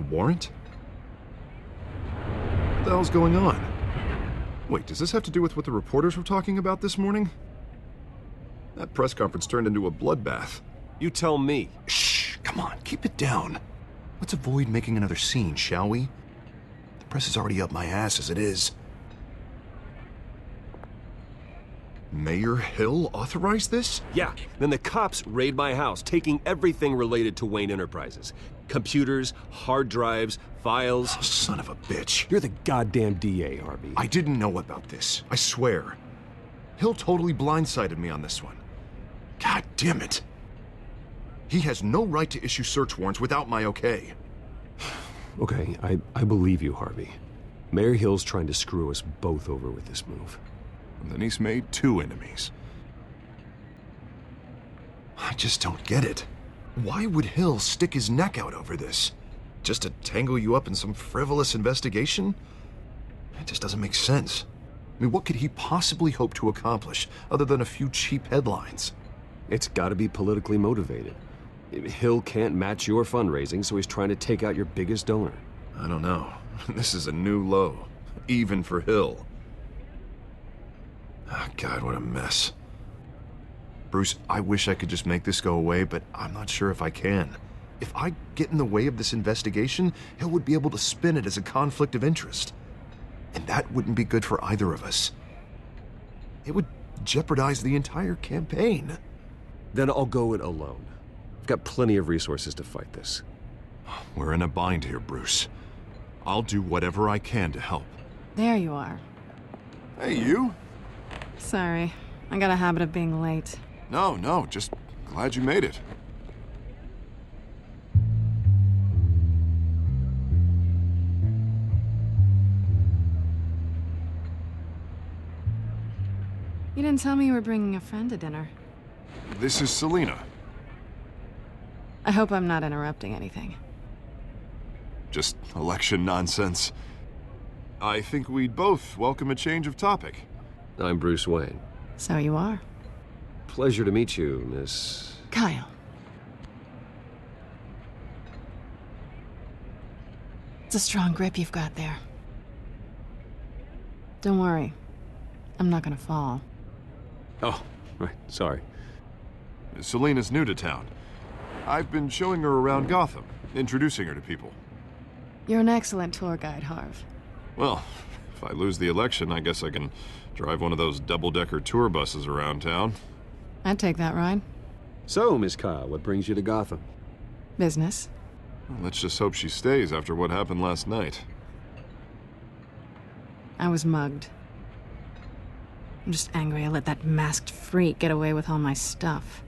warrant? What the hell's going on? Wait, does this have to do with what the reporters were talking about this morning? That press conference turned into a bloodbath. You tell me. Shh, come on, keep it down. Let's avoid making another scene, shall we? The press is already up my ass as it is. Mayor Hill authorized this? Yeah, then the cops raid my house, taking everything related to Wayne Enterprises. Computers, hard drives, files. Oh, son of a bitch. You're the goddamn DA, Harvey. I didn't know about this, I swear. Hill totally blindsided me on this one. God damn it. He has no right to issue search warrants without my okay. Okay, I believe you, Harvey. Mayor Hill's trying to screw us both over with this move. And then he's made two enemies. I just don't get it. Why would Hill stick his neck out over this? Just to tangle you up in some frivolous investigation? It just doesn't make sense. I mean, what could he possibly hope to accomplish other than a few cheap headlines? It's gotta be politically motivated. Hill can't match your fundraising, so he's trying to take out your biggest donor. I don't know. This is a new low, even for Hill. Oh, God, what a mess. Bruce, I wish I could just make this go away, but I'm not sure if I can. If I get in the way of this investigation, Hill would be able to spin it as a conflict of interest. And that wouldn't be good for either of us. It would jeopardize the entire campaign. Then I'll go it alone. I've got plenty of resources to fight this. We're in a bind here, Bruce. I'll do whatever I can to help. There you are. Hey, you? Sorry, I got a habit of being late. No, just glad you made it. You didn't tell me you were bringing a friend to dinner. This is Selena. I hope I'm not interrupting anything. Just election nonsense. I think we'd both welcome a change of topic. I'm Bruce Wayne. So you are. Pleasure to meet you, Miss... Kyle. It's a strong grip you've got there. Don't worry. I'm not gonna fall. Oh, right, sorry. Selena's new to town. I've been showing her around Gotham, introducing her to people. You're an excellent tour guide, Harv. Well, if I lose the election, I guess I can drive one of those double-decker tour buses around town. I'd take that ride. So, Miss Kyle, what brings you to Gotham? Business. Well, let's just hope she stays after what happened last night. I was mugged. I'm just angry I let that masked freak get away with all my stuff.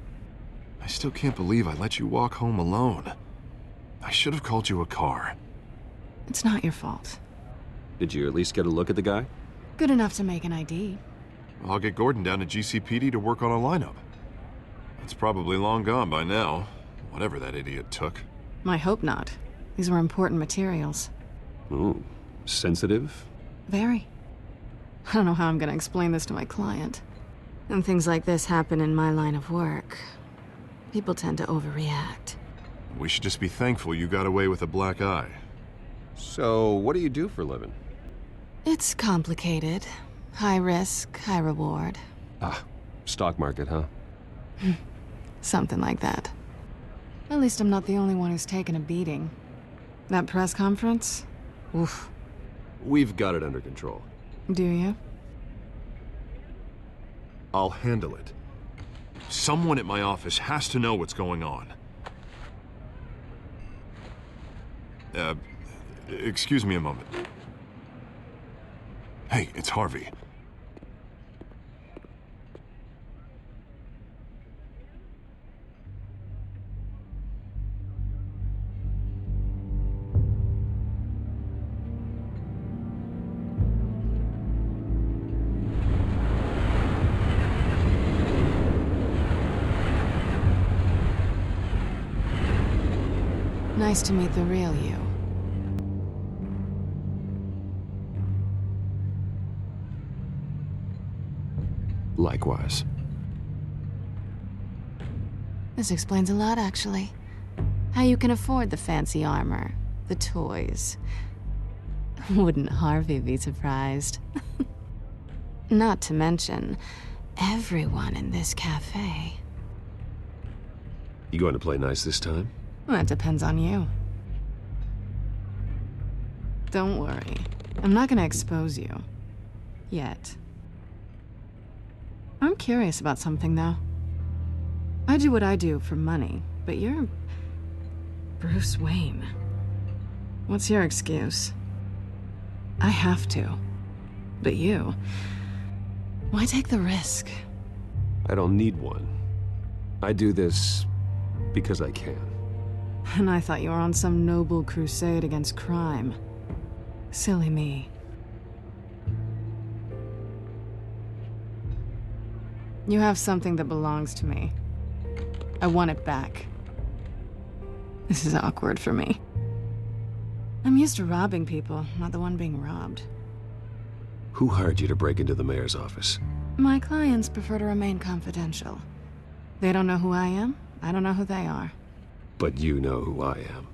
I still can't believe I let you walk home alone. I should have called you a car. It's not your fault. Did you at least get a look at the guy? Good enough to make an ID. I'll get Gordon down to GCPD to work on a lineup. It's probably long gone by now, whatever that idiot took. I hope not. These were important materials. Ooh, sensitive? Very. I don't know how I'm gonna explain this to my client. And things like this happen in my line of work. People tend to overreact. We should just be thankful you got away with a black eye. So, what do you do for a living? It's complicated. High risk, high reward. Ah, stock market, huh? Something like that. At least I'm not the only one who's taken a beating. That press conference? Oof. We've got it under control. Do you? I'll handle it. Someone at my office has to know what's going on. Excuse me a moment. Hey, it's Harvey. Nice to meet the real you. Likewise. This explains a lot, actually. How you can afford the fancy armor, the toys. Wouldn't Harvey be surprised? Not to mention, everyone in this cafe. You going to play nice this time? Well, that depends on you. Don't worry. I'm not gonna expose you. Yet. I'm curious about something, though. I do what I do for money, but you're... Bruce Wayne. What's your excuse? I have to. But you... Why take the risk? I don't need one. I do this because I can. And I thought you were on some noble crusade against crime. Silly me. You have something that belongs to me. I want it back. This is awkward for me. I'm used to robbing people, not the one being robbed. Who hired you to break into the mayor's office? My clients prefer to remain confidential. They don't know who I am, I don't know who they are. But you know who I am.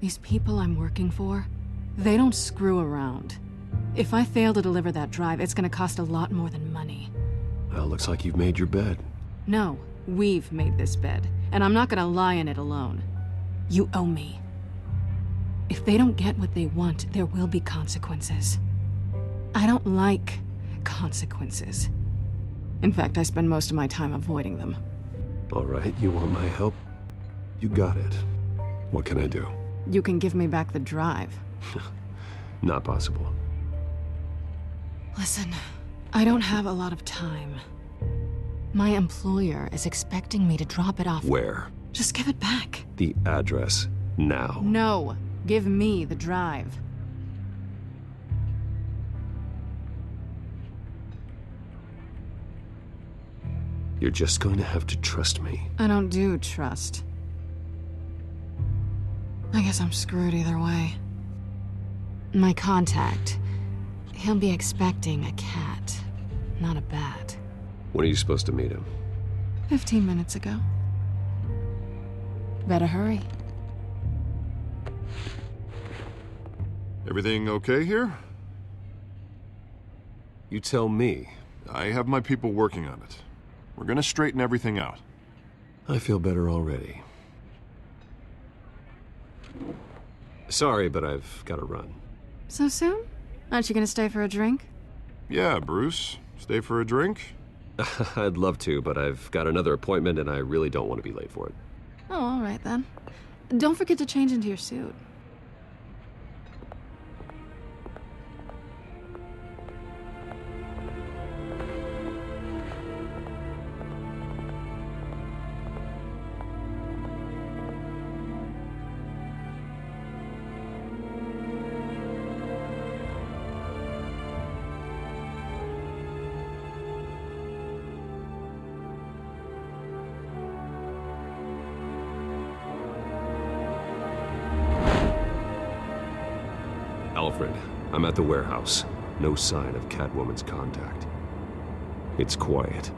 These people I'm working for, they don't screw around. If I fail to deliver that drive, it's gonna cost a lot more than money. Well, looks like you've made your bed. No, we've made this bed, and I'm not gonna lie in it alone. You owe me. If they don't get what they want, there will be consequences. I don't like consequences. In fact, I spend most of my time avoiding them. All right, you want my help? You got it. What can I do? You can give me back the drive. Not possible. Listen, I don't have a lot of time. My employer is expecting me to drop it off. Where? Just give it back. The address, now. No, give me the drive. You're just going to have to trust me. I don't do trust. I guess I'm screwed either way. My contact, he'll be expecting a cat, not a bat. When are you supposed to meet him? 15 minutes ago. Better hurry. Everything okay here? You tell me. I have my people working on it. We're gonna straighten everything out. I feel better already. Sorry, but I've got to run. So soon? Aren't you gonna stay for a drink? Yeah, Bruce. Stay for a drink? I'd love to, but I've got another appointment and I really don't want to be late for it. Oh, all right then. Don't forget to change into your suit. Alfred, I'm at the warehouse. No sign of Catwoman's contact. It's quiet.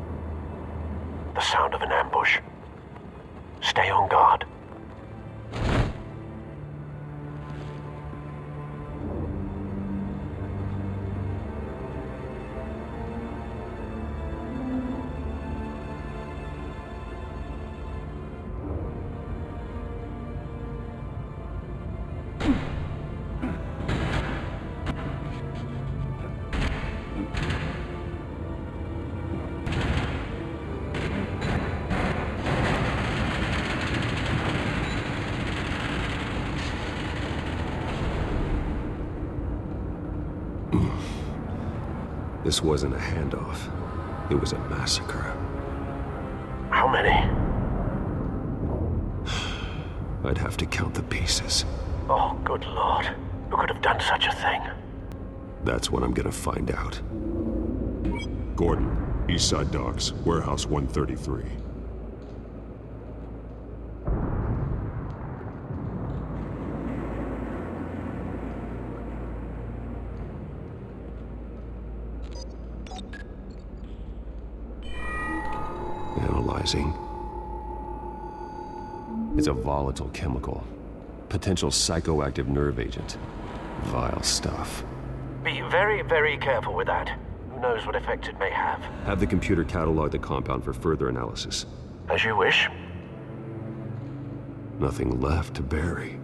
The sound of an ambush. Stay on guard. This wasn't a handoff. It was a massacre. How many? I'd have to count the pieces. Oh, good Lord. Who could have done such a thing? That's what I'm gonna find out. Gordon, Eastside Docks, Warehouse 133. Analyzing. It's a volatile chemical. Potential psychoactive nerve agent. Vile stuff. Be very, very careful with that. Who knows what effect it may have. Have the computer catalog the compound for further analysis. As you wish. Nothing left to bury.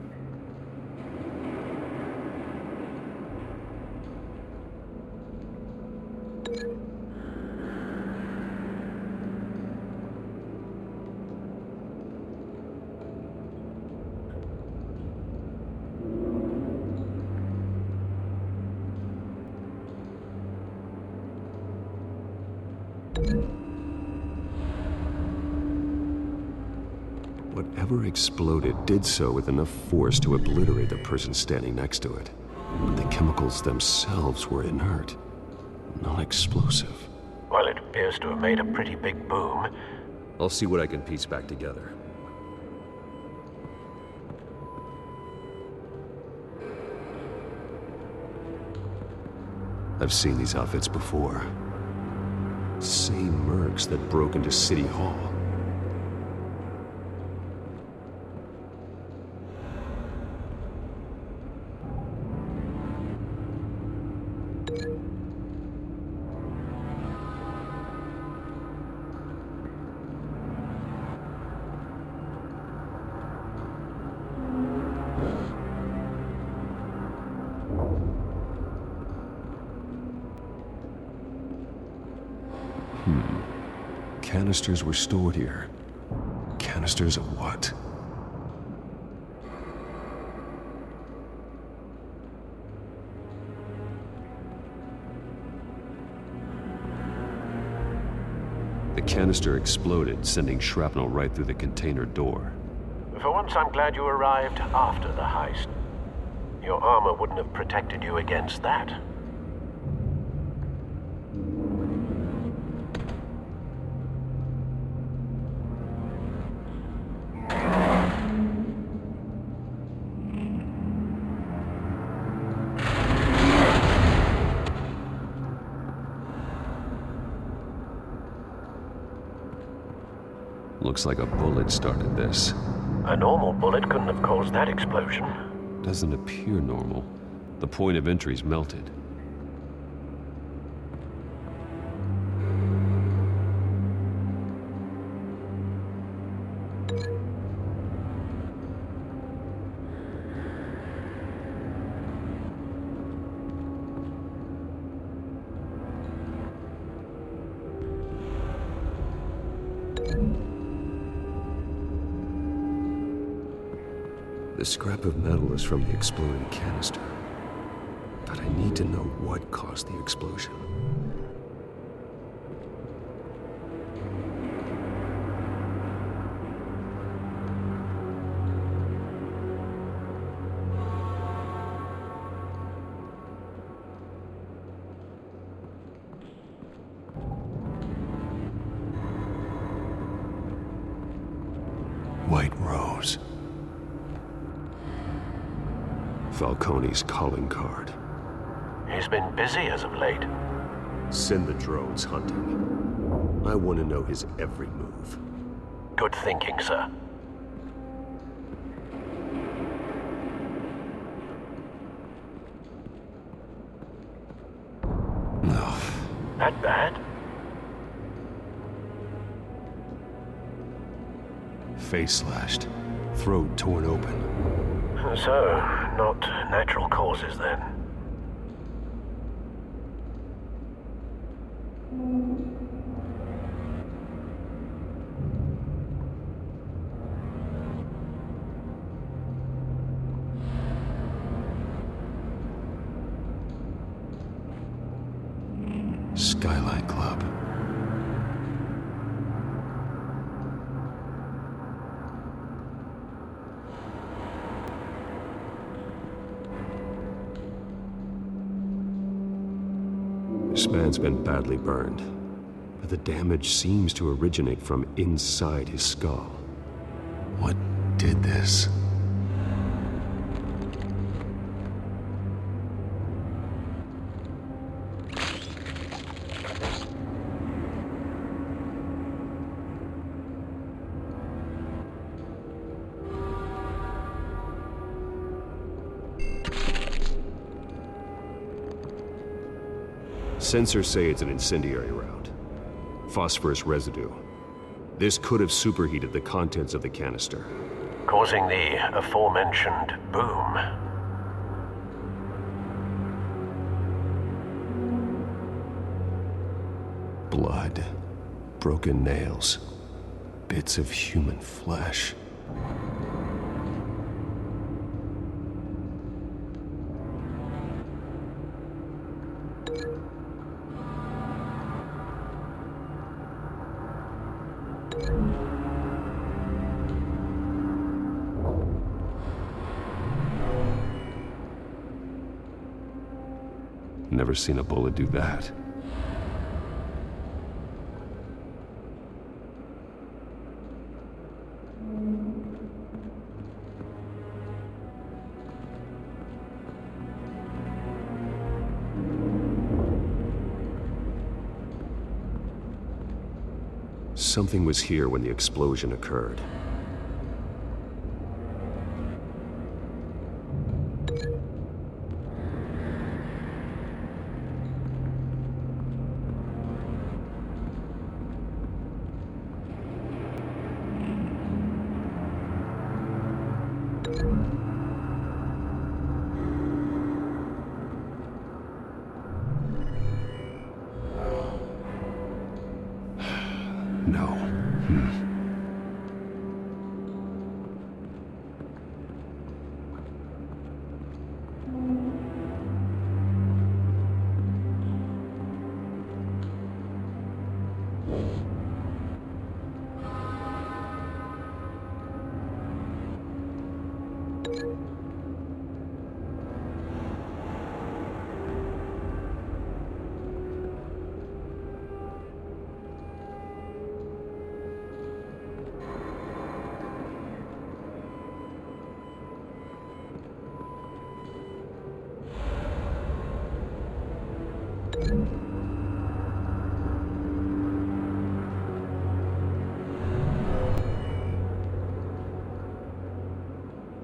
Whatever exploded did so with enough force to obliterate the person standing next to it. But the chemicals themselves were inert, non-explosive. Well, it appears to have made a pretty big boom. I'll see what I can piece back together. I've seen these outfits before. Same mercs that broke into City Hall. Canisters were stored here. Canisters of what? The canister exploded, sending shrapnel right through the container door. For once, I'm glad you arrived after the heist. Your armor wouldn't have protected you against that. Looks like a bullet started this. A normal bullet couldn't have caused that explosion. Doesn't appear normal. The point of entry's melted. The scrap of metal is from the exploding canister. But I need to know what caused the explosion. White Rose. Falcone's calling card. He's been busy as of late. Send the drones hunting. I want to know his every move. Good thinking, sir. No. That bad? Face slashed. Throat torn open. So, not natural causes then. Skyline Club. This man's been badly burned, but the damage seems to originate from inside his skull. What did this? Sensors say it's an incendiary round. Phosphorus residue. This could have superheated the contents of the canister, causing the aforementioned boom. Blood, broken nails, bits of human flesh. Never seen a bullet do that. Something was here when the explosion occurred. No.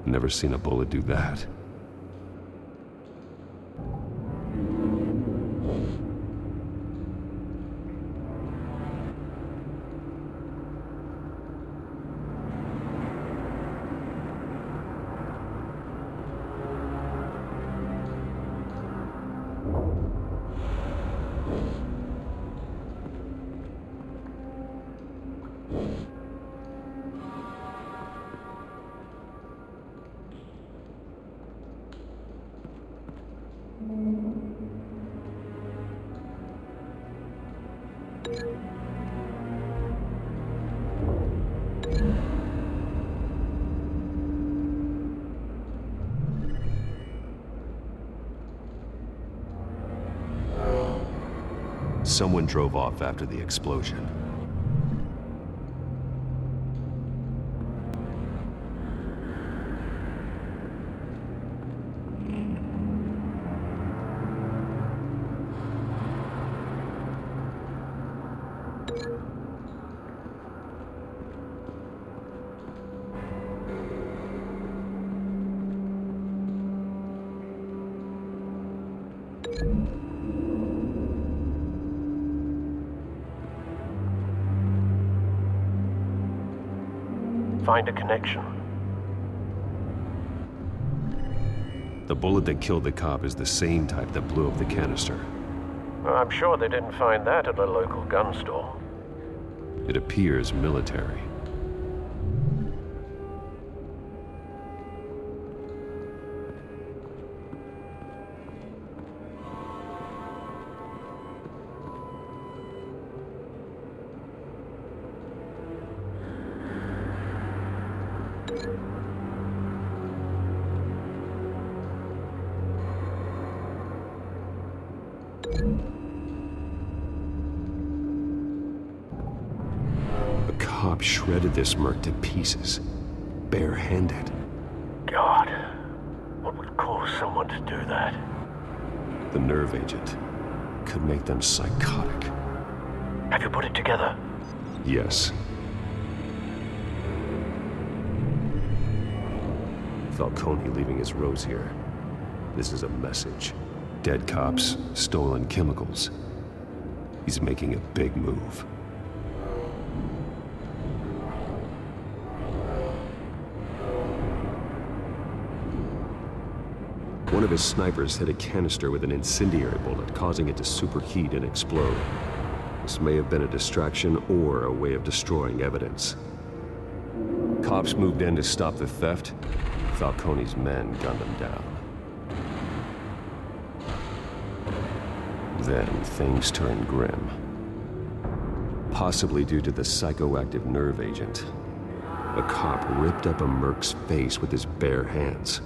Never seen a bullet do that. Someone drove off after the explosion. Find a connection. The bullet that killed the cop is the same type that blew up the canister. I'm sure they didn't find that at a local gun store. It appears military. A cop shredded this merc to pieces, barehanded. God, what would cause someone to do that? The nerve agent could make them psychotic. Have you put it together? Yes. Falcone leaving his rose here. This is a message. Dead cops, stolen chemicals. He's making a big move. One of his snipers hit a canister with an incendiary bullet, causing it to superheat and explode. This may have been a distraction or a way of destroying evidence. Cops moved in to stop the theft. Falcone's men gunned them down. Then things turned grim. Possibly due to the psychoactive nerve agent. A cop ripped up a merc's face with his bare hands.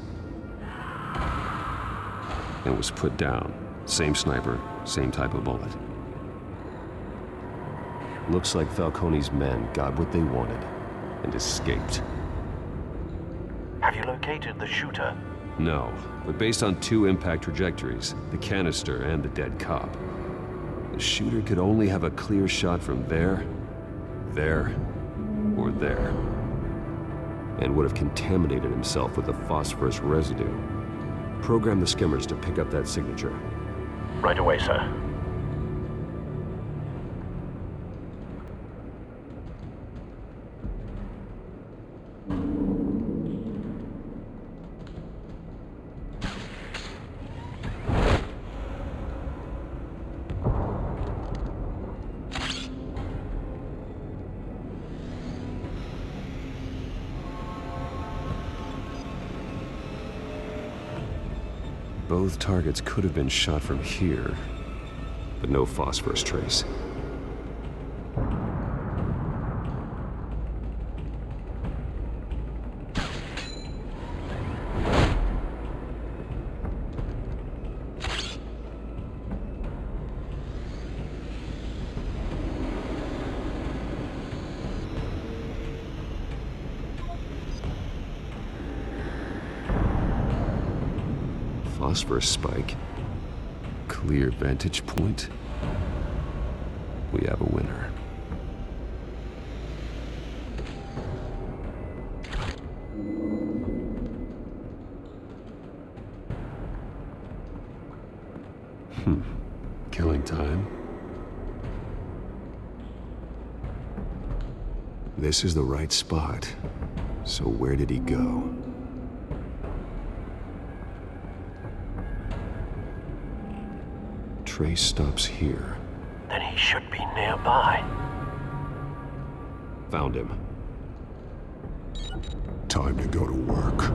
And was put down. Same sniper, same type of bullet. Looks like Falcone's men got what they wanted and escaped. Have you located the shooter? No, but based on 2 impact trajectories, the canister and the dead cop, the shooter could only have a clear shot from there, or there, and would have contaminated himself with the phosphorus residue. Program the skimmers to pick up that signature. Right away, sir. Both targets could have been shot from here, but no phosphorus trace. Phosphorus spike. Clear vantage point. We have a winner. Killing time. This is the right spot. So where did he go? Trace stops here. Then he should be nearby. Found him. Time to go to work.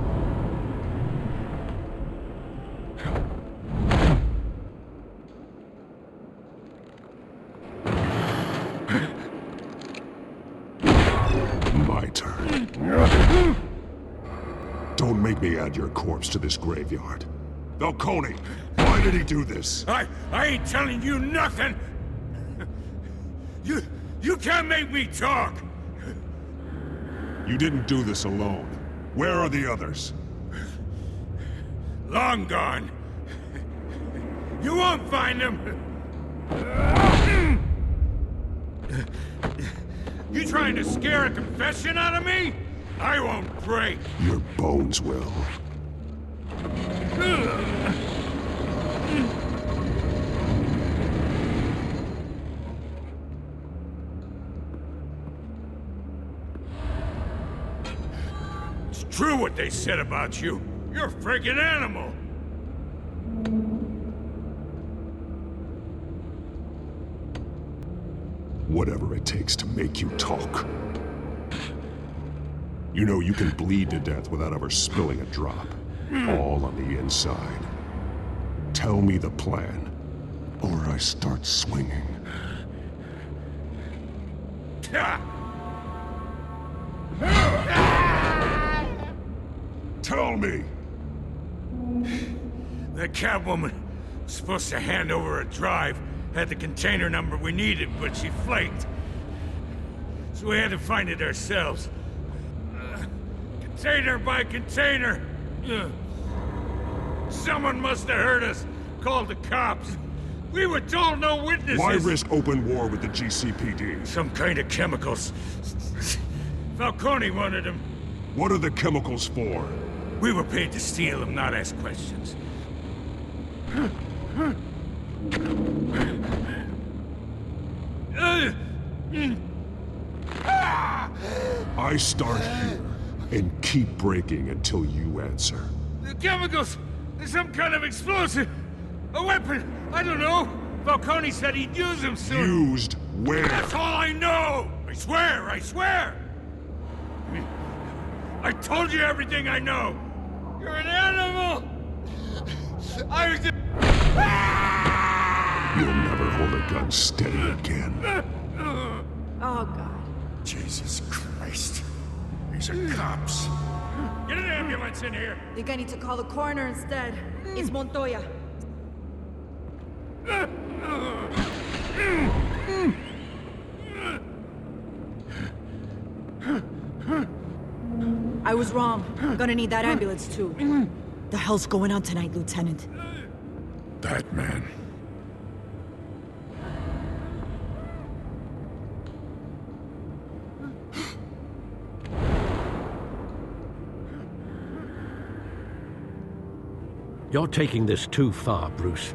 My turn. Don't make me add your corpse to this graveyard. Falcone, why did he do this? I ain't telling you nothing! You can't make me talk! You didn't do this alone. Where are the others? Long gone. You won't find them! You trying to scare a confession out of me? I won't break! Your bones will. It's true what they said about you. You're a freaking animal! Whatever it takes to make you talk. You know you can bleed to death without ever spilling a drop. All on the inside. Tell me the plan, or I start swinging. Tell me! That Catwoman was supposed to hand over a drive, had the container number we needed, but she flaked. So we had to find it ourselves. Container by container! Someone must have heard us, called the cops. We were told no witnesses! Why risk open war with the GCPD? Some kind of chemicals. Falcone wanted them. What are the chemicals for? We were paid to steal them, not ask questions. I start here and keep breaking until you answer. The chemicals! There's some kind of explosive! A weapon! I don't know! Falcone said he'd use them soon! Used where? That's all I know! I swear! I swear! I told you everything I know! You're an animal! I was... You'll never hold a gun steady again. Oh, God. Jesus Christ. These are cops. Get an ambulance in here! I think I need to call the coroner instead. It's Montoya. I was wrong. I'm gonna need that ambulance, too. The hell's going on tonight, Lieutenant? That man. You're taking this too far, Bruce.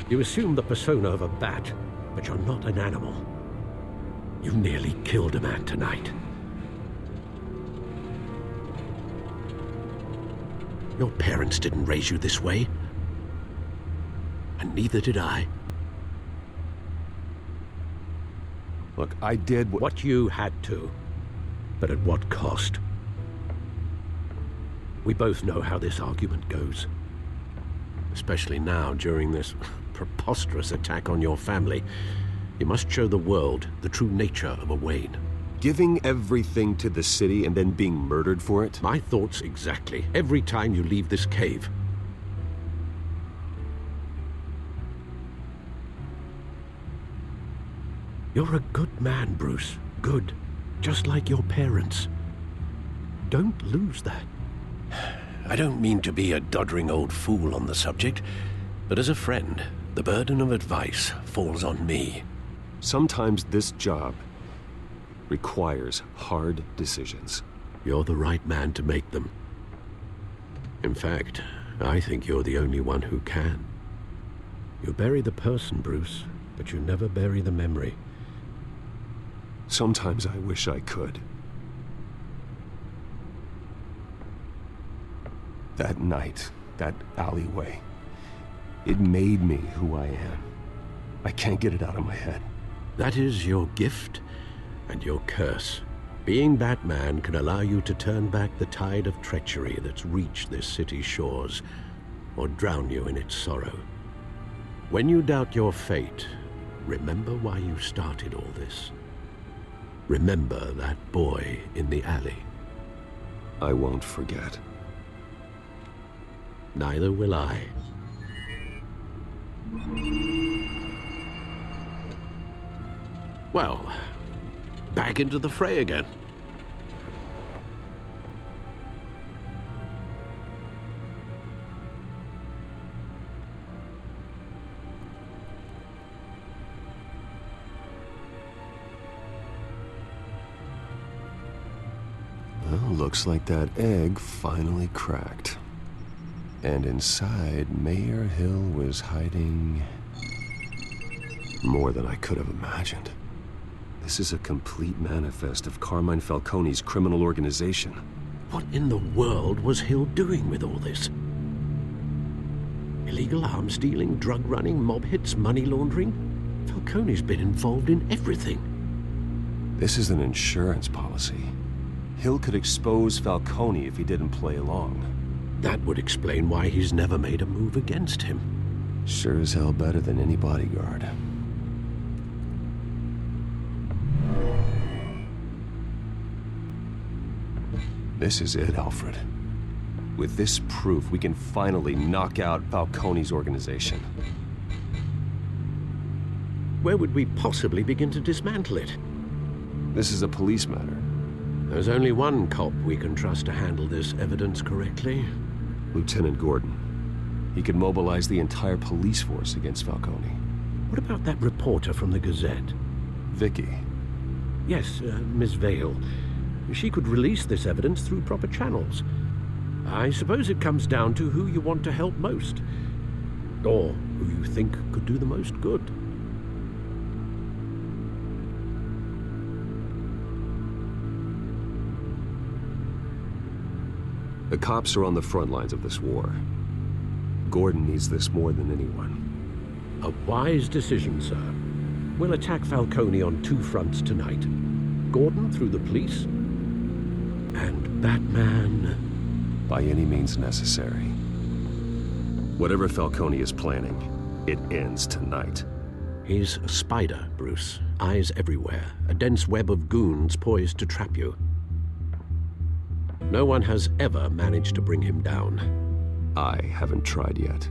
You assume the persona of a bat, but you're not an animal. You nearly killed a man tonight. Your parents didn't raise you this way. And neither did I. Look, I did What you had to, but at what cost? We both know how this argument goes. Especially now, during this preposterous attack on your family. You must show the world the true nature of a Wayne. Giving everything to the city and then being murdered for it? My thoughts exactly. Every time you leave this cave. You're a good man, Bruce. Good. Just like your parents. Don't lose that. I don't mean to be a doddering old fool on the subject, but as a friend, the burden of advice falls on me. Sometimes this job requires hard decisions. You're the right man to make them. In fact, I think you're the only one who can. You bury the person, Bruce, but you never bury the memory. Sometimes I wish I could. That night, that alleyway, it made me who I am. I can't get it out of my head. That is your gift and your curse. Being Batman can allow you to turn back the tide of treachery that's reached this city's shores, or drown you in its sorrow. When you doubt your fate, remember why you started all this. Remember that boy in the alley. I won't forget. Neither will I. Well, back into the fray again. Well, looks like that egg finally cracked. And inside, Mayor Hill was hiding more than I could have imagined. This is a complete manifest of Carmine Falcone's criminal organization. What in the world was Hill doing with all this? Illegal arms dealing, drug running, mob hits, money laundering? Falcone's been involved in everything. This is an insurance policy. Hill could expose Falcone if he didn't play along. That would explain why he's never made a move against him. Sure as hell better than any bodyguard. This is it, Alfred. With this proof, we can finally knock out Falcone's organization. Where would we possibly begin to dismantle it? This is a police matter. There's only one cop we can trust to handle this evidence correctly. Lieutenant Gordon. He could mobilize the entire police force against Falcone. What about that reporter from the Gazette? Vicky. Yes, Miss Vale. She could release this evidence through proper channels. I suppose it comes down to who you want to help most. Or who you think could do the most good. The cops are on the front lines of this war. Gordon needs this more than anyone. A wise decision, sir. We'll attack Falcone on 2 fronts tonight. Gordon through the police, and Batman... by any means necessary. Whatever Falcone is planning, it ends tonight. He's a spider, Bruce. Eyes everywhere. A dense web of goons poised to trap you. No one has ever managed to bring him down. I haven't tried yet.